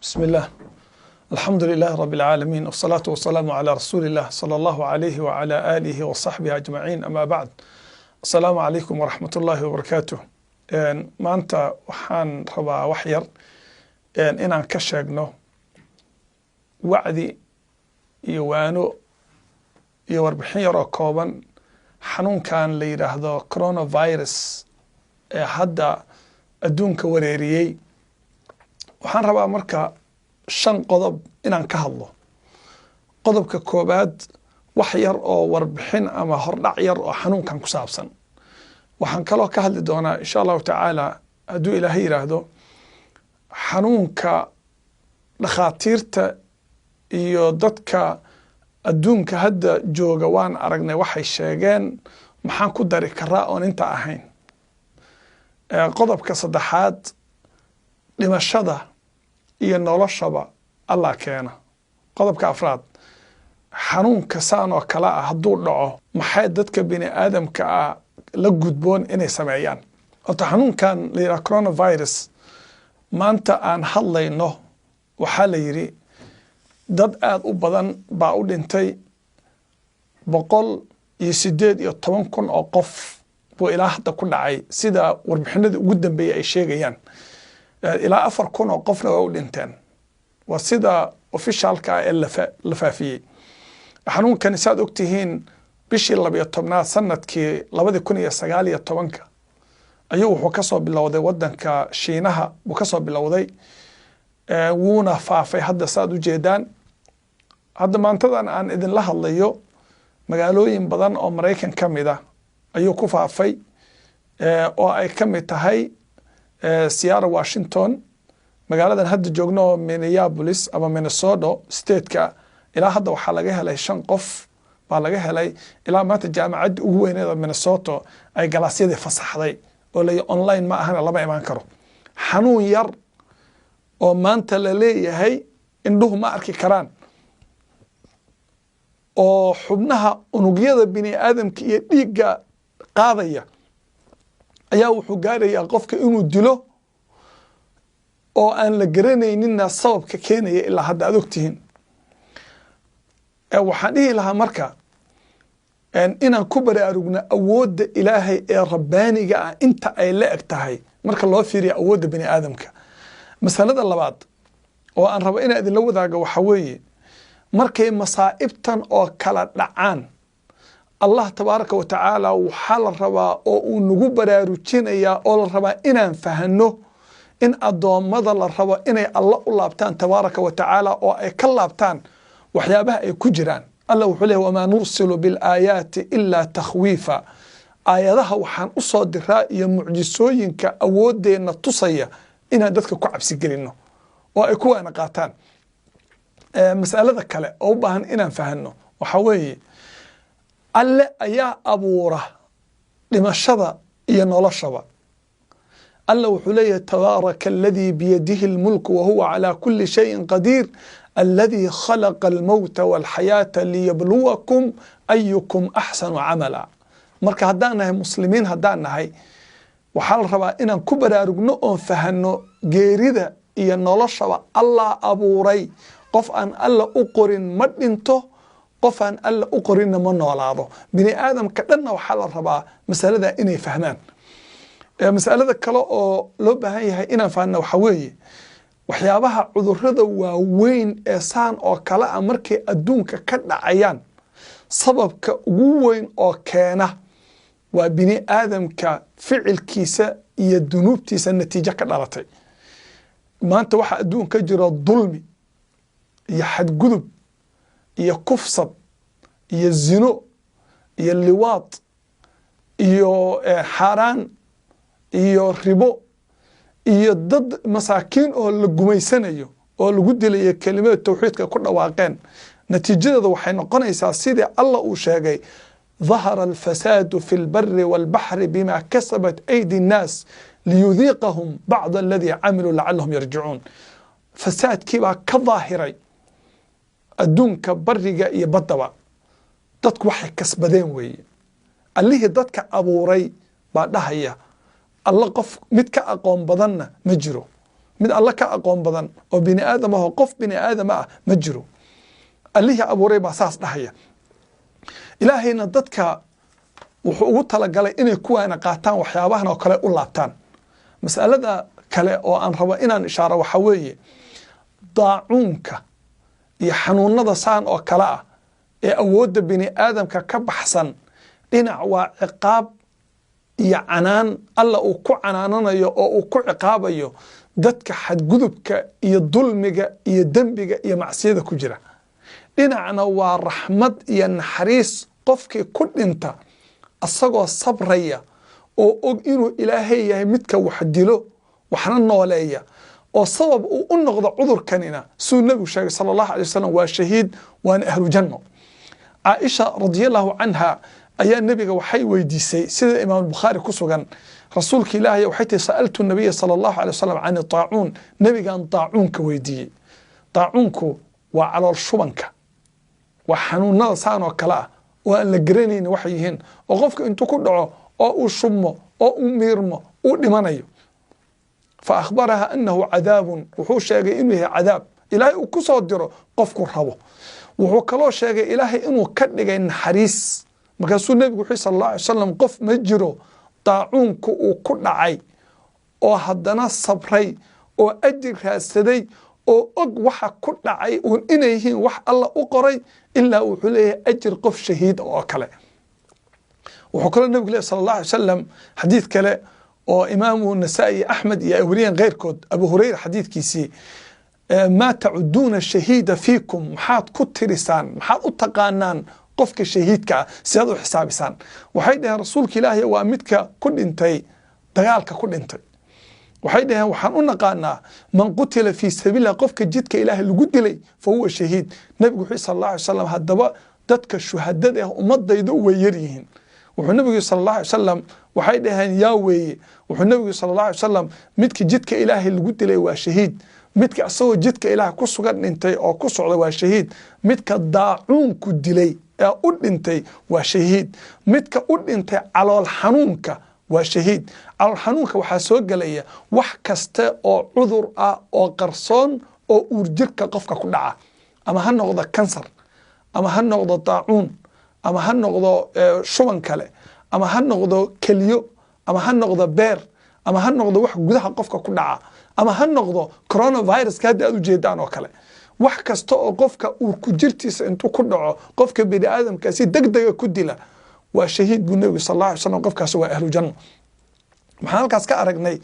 بسم الله. الحمد لله رب العالمين، والصلاة والسلام على رسول الله صلى الله عليه وعلى آله وصحبه أجمعين. أما بعد، السلام عليكم ورحمة الله وبركاته. maanta waxaan rabaa wax yar inaan ka sheegno wacdi iyo waano iyo warbixin yar oo kooban xanuunkan la yiraahdo coronavirus ee hadda adduunka wareeriyey. waxaan rabaa marka 5 qodob inaan ka hadlo. qodobka koobaad wax yar oo warbixin ama hordhac yar oo xanuunkan ku saabsan. waxaan kaloo ka hadli doonaa insha Allah tacaala hadduu Ilaahay yiraahdo xanuunka dhakhaatiirta iyo dadka adduunka hadda jooga waan aragnay waxay sheegeen maxaan ku dari karaa oon inta ahayn. qodobka saddexaad dhimashada iyo noloshaba Allah keena. qodobka afraad xanuunka saan oo kala ah hadduu dhaco maxay dadka bini aadamka ah la gudboon inay sameeyaan. horta xanuunkan la yiraahdo coronavirus maanta aan hadlayno waxaa la yiri dad aad u badan baa u dhintay 118,000 oo qof buu ilaa hadda ku dhacay sida warbixinada ugu dambeeyay ay sheegayaan. ilaa 4,000 oo qofna waa u dhinteen. waa sida officialka ee la faafiyey. xanuunkan saad ogtihiin bishii 12 sanadkii 2019 ayuu wuxuu ka soo bilowday wadanka Shiinaha buu ka soo bilowday. wuuna faafay hadda saad u jeedaan. hadda maantadan aan idin la hadlayo magaalooyin badan oo Mareykan ka mid ah ayuu ku faafay oo ay ka mid tahay Seattle, Washington, magaaladan hadda joogno Minneapolis ama Minnesota state-ka. ilaa hadda waxaa laga helay 5 qof baa laga helay. ilaa maanta jaamacadda ugu weyneed Minnesota ay galaasyadii fasaxday oo la online ma ahana lama imaan karo. xanuun yar oo maanta la leeyahay indhuhu ma arki karaan oo xubnaha unugyada bini aadamka iyo dhiigga qaadaya ayaa wuxuu gaarayaa qofka inuu dilo oo aan la garanaynin sababka keenaya ilaa hadda aad ogtihiin. waxaan dhihi lahaa marka inaan ku baraarugno awoodda Ilaahay ee rabbaaniga ah inta ay la eg tahay marka loo fiiriyo awoodda bini aadamka. masalada labaad oo aan rabo inaan idin la wadaago waxa weeye markay masaa'ibtan oo kala dhacaan Allah tabaaraka wa tacaala waxaa la rabaa oo uu nagu baraarujinayaa oo la rabaa inaan fahanno in addoommada la rabo inay Allah u laabtaan tabaaraka wa tacaala oo ay ka laabtaan waxyaabaha ay ku jiraan. Allah wuxuu leeyahay wamaa nursilu bil aayaati ilaa takhwiifa. aayadaha waxaan u soo diraa iyo mucjisooyinka awoodeenna tusaya inaan dadka ku cabsi gelinno oo ay ku waana qaataan. mas'alada kale oo u baahan inaan fahanno waxa weeye alle ayaa abuura dhimashada iyo noloshaba. alle wuxuu leeyahay tabaaraka alladii biyadihi almulku wa huwa calaa kulli shayin qadiir الذي خلق الموت والحياة ليبلوكم أيكم أحسن عملا. marka haddaan nahay muslimiin haddaan nahay waxaa la rabaa inaan ku baraarugno oon fahanno geerida iyo noloshaba Allah abuuray. qof aan Allah u qorin ma dhinto, qof aan Allah u qorinna ma noolaado. bini aadamka dhanna waxaa la rabaa masalada inay fahmaan. masalada kale oo loo baahan yahay inaan fahanno waxa weeye waxyaabaha cudurrada waaweyn ee saan oo kale ah markay adduunka ka dhacayaan sababka ugu weyn oo keena waa bini aadamka ficilkiisa iyo dunuubtiisa natiijo ka dhalatay. maanta waxa adduunka jiro dulmi iyo xadgudub iyo kufsad iyo zino iyo liwaad iyo xaaraan iyo ribo iyo dad masaakiin oo la gumaysanayo oo lagu dilayo kelimada tawxiidka ku dhawaaqeen. natiijadeedu waxay noqonaysaa sidii Allah uu sheegay ظهر الفساد في البر والبحر بما كسبت أيدي الناس ليذيقهم بعض الذي عملوا لعلهم يرجعون. فساد كيبا كظاهري أدونك برقة يبدوا dadku waxay kasbadeen weeye. allihii dadka abuuray baa dhahaya alla qof mid ka aqoon badanna ma jiro. mid alla ka aqoon badan oo bini aadam ah oo qof bini aadam ah ma jiro allihii abuuray baa saas dhahaya ilaahayna dadka wuxuu ugu talagalay inay kuwaana qaataan waxyaabahan oo kale u laabtaan mas'alada kale oo aan rabo inaan ishaaro waxa weeye daacuunka iyo xanuunada saan oo kale ah ee awoodda bini aadamka ka baxsan dhinac waa ciqaab iyo canaan alla uu ku canaananayo oo uu ku ciqaabayo dadka xadgudubka iyo dulmiga iyo dembiga iyo macsiyada ku jira dhinacna waa raxmad iyo naxariis qofkii ku dhinta asagoo sabraya oo og inuu ilaahay yahay midka wax dilo waxna nooleeya oo sabab uu u noqdo cudurkanina suu nabigu sheegay sallallahu alayhi wasallam waa shahiid waana ahlu janno Aisha radiyallahu anha ayaa nabiga waxay weydiisay sida imaam bukhari ku sugan rasuulka ilaahay waxay tahay sa'altu nabiga sallallahu alayhi wasallam aan taa'un nabigan taa'unka weydiiyay taa'unku waa calool shubanka waa xanuunada saan oo kala ah oo aan la garanaynin wax yihiin oo qofka intuu ku dhaco oo uu shubmo oo uu miirmo uu dhimanayo fa akhbaraha annahu cadaabun wuxuu sheegay inuu yahay cadaab ilaahay uu ku soo diro qofku rabo wuxuu kaloo sheegay ilaahay inuu ka dhigay naxariis markaasuu nabigu wuxuu sallallahu alayhi wasallam qof ma jiro daacuunku uu ku dhacay oo haddana sabray oo ajir raadsaday oo og waxa ku dhacay uun inay yihiin wax alla u qoray ilaa wuxuu leeyahay ajir qof shahiid oo kale wuxuu kaloo nabigu leeyahay sallallahu alayhi wasallam xadiid kale oo imaamu nasaa'i axmed iyo awriyan keyrkood abu hurayra xadiidkiisii ما تعدون الشهيد فيكم محاد كترسان محاد أتقانان قفك شهيدك سيادو حسابسان وحيدها رسولك إلهي وأمدك كل انتي دقالك كل انتي وحيدها وحنقنا قانا من قتل في سبيل الله قفك جدك إلهي اللي قد لي فهو شهيد نبي صلى الله عليه وسلم هدبا دتك الشهداء ومضى يدو ويريهن وحنبي صلى الله عليه وسلم وحيدها ياوي وحنبي صلى الله عليه وسلم مدك جدك إلهي اللي قد لي وشهيد midka asagoo jidka ilaah ku sugan dhintay oo ku socda waa shahiid midka daacuunku dilay ee u dhintay waa shahiid midka u dhintay calool xanuunka waa shahiid calool xanuunka waxaa soo gelaya wax kasta oo cudur ah oo qarsoon oo uurjirka qofka ku dhaca ama ha noqdo kansar ama ha noqdo daacuun ama ha noqdo shuban kale ama ha noqdo keliyo ama ha noqdo beer ama ha noqdo wax gudaha qofka ku dhaca ama ha noqdo coronavirus ka hadda aad u jeedaan oo kale wax kasta oo qofka uu ku jirtiisa intuu ku dhaco qofka bini aadamka si degdeg ku dila waa shahiid buu nabiga sallallahu alayhi wasallam qofkaas waa ahlu janno maxaan halkaas ka aragnay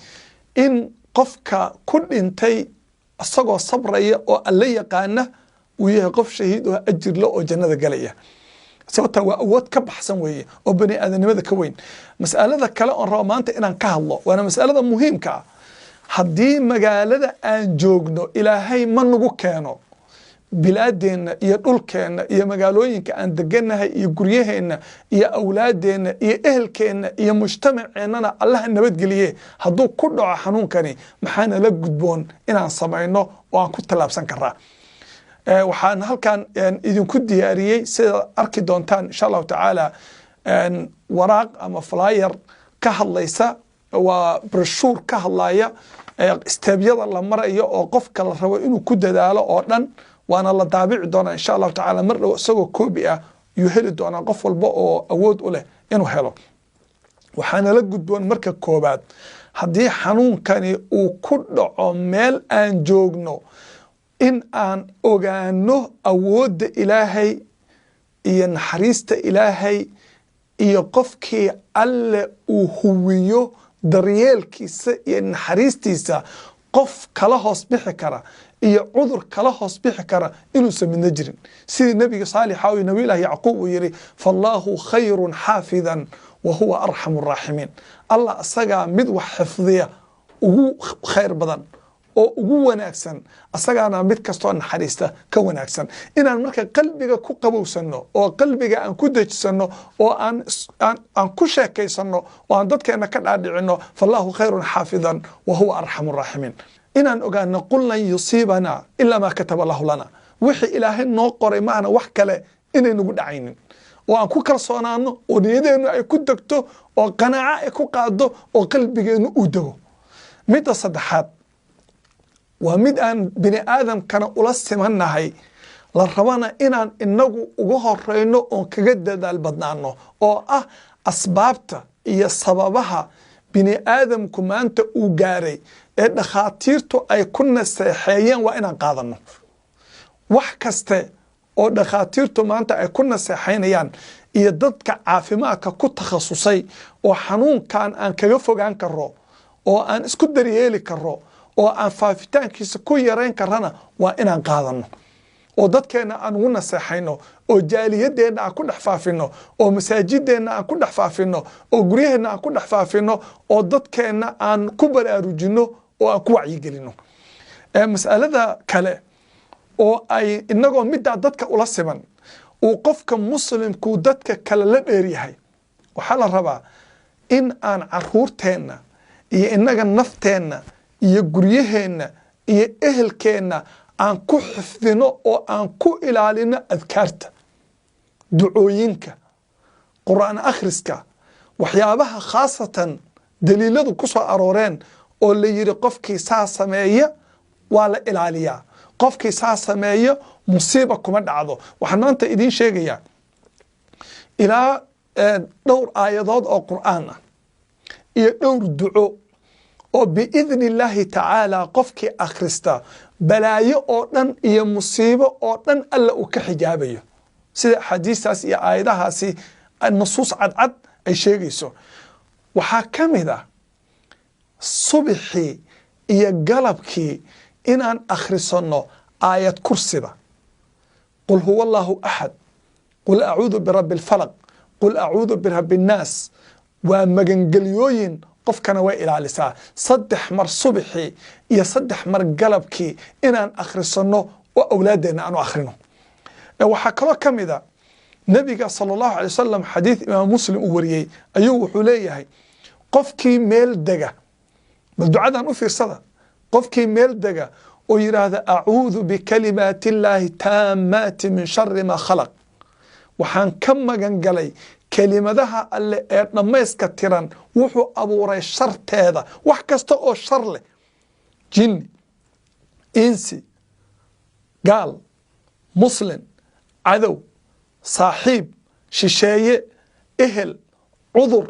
in qofka ku dhintay asagoo sabraya oo alla yaqaana uu yahay qof shahiid oo ajir la oo jannada galaya sababta waa awood ka baxsan weeye oo bani aadanimada ka weyn mas'alada kale oo rabo maanta inaan ka hadlo waana mas'alada muhiimka ah haddii magaalada aan joogno ilaahay ma nagu keeno bilaadeenna iyo dhulkeenna iyo magaalooyinka aan deganahay iyo guryaheenna iyo awlaadeenna iyo ehelkeenna iyo mujtamaceennana allaha nabadgeliye hadduu ku dhaco xanuunkani maxaana la gudboon inaan samayno oo aan ku tallaabsan karaa waxaan halkan idinku diyaariyey sida arki doontaan insha allahu tacaala waraaq ama flyer ka hadlaysa waa broshuur ka hadlaya steebyada la marayo oo qofka la rabo inuu ku dadaalo oo dhan waana la daabici doonaa insha allahu tacaala mar dhow isagoo koobi ah yuu heli doonaa qof walba oo awood u leh inuu helo waxaana la gudboon marka koobaad haddii xanuunkani uu ku dhaco meel aan joogno in aan ogaano awoodda ilaahay iyo naxariista ilaahay iyo qofkii alle uu huwiyo daryeelkiisa iyo naxariistiisa qof kala hoos bixi kara iyo cudur kala hoos bixi kara inuusan midna jirin sidii nabiga saalixa oo nabi ilaahi yacquub uu yiri fallahu khayrun xaafidan wa huwa arhamur rahimin allah asaga mid wax xifdiya ugu khayr badan oo ugu wanaagsan asagaana mid kastoo naxariista ka wanaagsan inaan marka qalbiga ku qabowsano oo qalbiga aan ku dejisano oo aan ku sheekaysano oo aan dadkeena ka dhaadhicino fallahu khayrun xaafidan wa huwa arhamur rahimin inaan ogaano qul lan yusiibana illa ma kataba lahu lana wixii ilaahay noo qoray maana wax kale inay nagu dhacaynin oo aan ku kalsoonaano oo niyadeenu ay ku degto oo qanaaco ay ku qaado oo qalbigeenu u dego midda saddexaad ومد أن بني آدم كان ألسمنا هاي لربنا إن إنه وجهه رينو أو كجد البدنانو أو أسبابته هي سببها بني آدم كمان تأجاري إن خاطرته أي كنا سيحيين وإن قاضنا وحكسته أو دخاطرته ما أنت أي كنا سيحيين يددك عافماك كنت تخصصي وحنون كان أن كيفوق عن كرو أو أن اسكت دريالي كرو أو أن فافتان كيس كويرين كرنا وإن قاضنا oo dadkeena aan ugu naseexayno oo jaaliyadeena aan ku dhaxfaafino oo masaajideena aan ku dhaxfaafino oo guryaheena aan ku dhaxfaafino oo dadkeena aan ku baraarujino oo aan ku wacyi gelino mas'alada kale oo ay inagoo midda dadka ula siman oo qofka muslimku dadka kale la dheer yahay waxa la rabaa in aan caruurteena iyo inaga nafteena iyo guryaheena iyo ehelkeena aan ku xifdino oo aan ku ilaalino adkaarta ducooyinka quraan akhriska waxyaabaha khaasatan daliiladu ku soo arooreen oo la yiri qofkii saa sameeya waa la ilaaliyaa qofkii saa sameeya musiiba kuma dhacdo waxaan maanta idin sheegayaa ilaa dhowr aayadood oo quraan ah iyo dhowr duco oo biidni illaahi tacaala qofkii akhrista balaayo oo dhan iyo musiibo oo dhan alla uu ka xijaabayo sida xadiistaas iyo aayadahaasi nusuus cadcad ay sheegayso waxaa ka mid ah subixii iyo galabkii inaan akhrisanno aayad kursida qul huwa allaahu axad qul acuudu birabbi alfalaq qul acuudu birabbi annaas waa magangelyooyin qofkana way ilaalisaa 3 mar subixii iyo 3 mar galabkii inaan akhrisano oo awlaadeena aanu akhrino waxa kale kamida nabiga sallallahu alayhi wasallam xadiis imaam muslim uu wariyay ayuu wuxuu leeyahay qofkii meel dega bal ducadan u fiirsada qofkii meel dega oo yiraahdo a'uudhu bi kalimaati llahi taammaati min sharri ma khalaq waxaan ka magan galay kelimadaha alle ee dhammayska tiran wuxuu abuuray sharteeda wax kasta oo shar leh jin insi gaal muslim cadow saaxiib shisheeye ehel cudur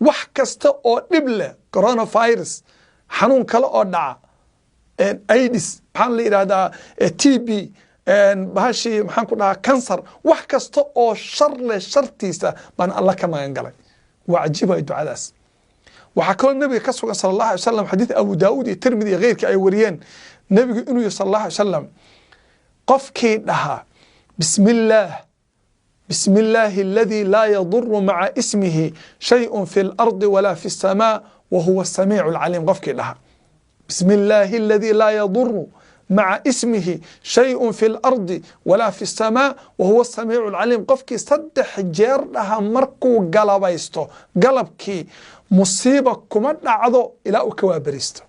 wax kasta oo dhib leh coronavirus xanuun kale oo dhaca AIDS waxaan la yiraahdaa TB bahashi maxaan ku dhahaa cancer wax kasta oo shar leh shartiisa baan alla ka magan galay waa cajiib ay ducadaas waxa kale nabiga ka sugan sallallahu alayhi wasallam xadiis Abu Daawud iyo Tirmidhi iyo geyrka ay wariyeen nabiga inuu sallallahu alayhi wasallam qofkii dhaha bismillahi alladhi la yadurru ma'a ismihi shay'un fil ardi wala fis samaa wa huwa as-sami'ul 'alim qofkii dhaha bismillahi alladhi la yadurru مع اسمه شيء في الأرض ولا في السماء وهو السميع العليم قفكي صدح جيرها مركو قلبيستو قلبكي مصيبة كما دعضو إلى كوابريستو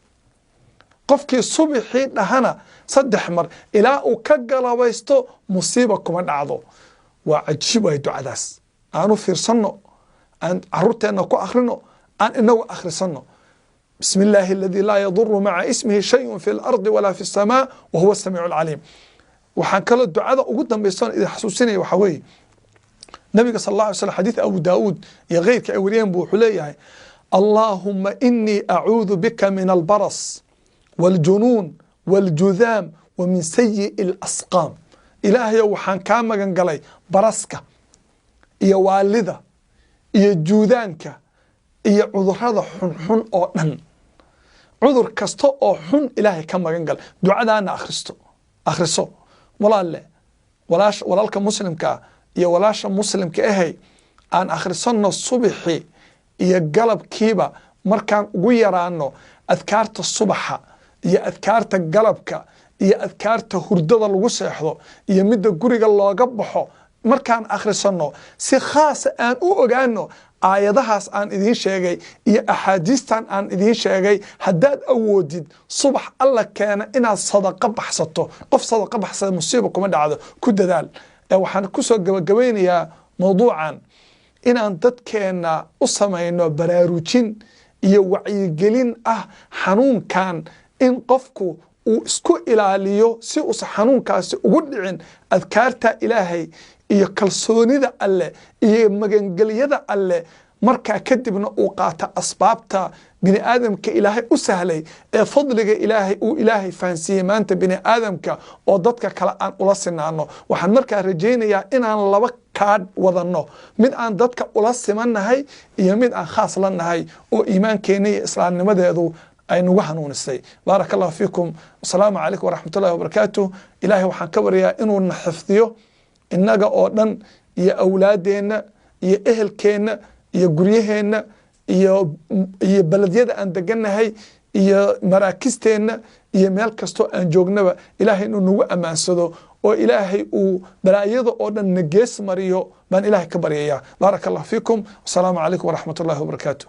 قفكي صبحي دهنا صدح مر إلى كقلبيستو مصيبة كما دعضو وعجيب يدو عداس أنو فيرسنو أن عرورتي أنو كو أخرنو أن إنو أخرسنو بسم الله الذي لا يضر مع اسمه شيء في الأرض ولا في السماء وهو السميع العليم وحان كلا الدعاء وقدم بيستان إذا حسوسيني وحوي نبي صلى الله عليه وسلم حديث أبو داود يغير كأوليين بوحليه اللهم إني أعوذ بك من البرص والجنون والجذام ومن سيء الأسقام إلهي وحان كاما قنقلي برسك إيا والدة إيا جوذانك إيا عذر هذا حن أو دن عذر كستو أو حن إلهي كما قنقل دعاء أنا أخرسو ولا مسلم كا يا ولاش مسلم كأهي أن أخرسنا الصبح يا قلب كيبا مركان غيرانو أذكارت الصبح يا أذكارت قلبك يا أذكارت هردada lagu seexdo iyo midda guriga looga baxo markaan akhrisano si khaas aan u ogaano aayadahaas aan idin sheegay iyo axaadiistan aan idin sheegay hadaad awoodid subax alla keena inaad sadaqa baxsato qof sadaqa baxsada musiibo kuma dhacdo ku dadaal waxaan ku soo gabagabeynayaa mowduucan inaan dadkeena u sameeyno baraarujin iyo wacyigelin ah xanuunkan in qofku uu isku ilaaliyo si uusa xanuunkaasi ugu dhicin adkaarta ilaahay iyo kalsoonida alle iyo magangelyada alle markaa kadibna uu qaata asbaabta bini aadamka ilaahay u sahlay ee fadliga ilaahay uu ilaahay fahansiiyey maanta bini aadamka oo dadka kale aan ula sinaano waxaan markaa rajaynayaa inaan laba kaadh wadanno mid aan dadka ula simannahay iyo mid aan khaas la nahay oo iimaankeena iyo islaamnimadeedu ay nagu hanuunisay baaraka allahu fiikum wasalaamu calaykum waraxmatullahi wabarakaatuh ilaahay waxaan ka baryaa inuu na xifdiyo innaga oo dhan iyo awlaadeenna iyo ehelkeenna iyo guryaheenna iyo beledyada aan degannahay iyo maraakisteenna iyo meel kastoo aan joognaba ilaahay inuu nagu ammaansado oo ilaahay uu balaayada oo dhan na gees mariyo baan ilaahay ka baryayaa baaraka allahu fiikum wasalaamu calaykum waraxmatullahi wabarakaatuh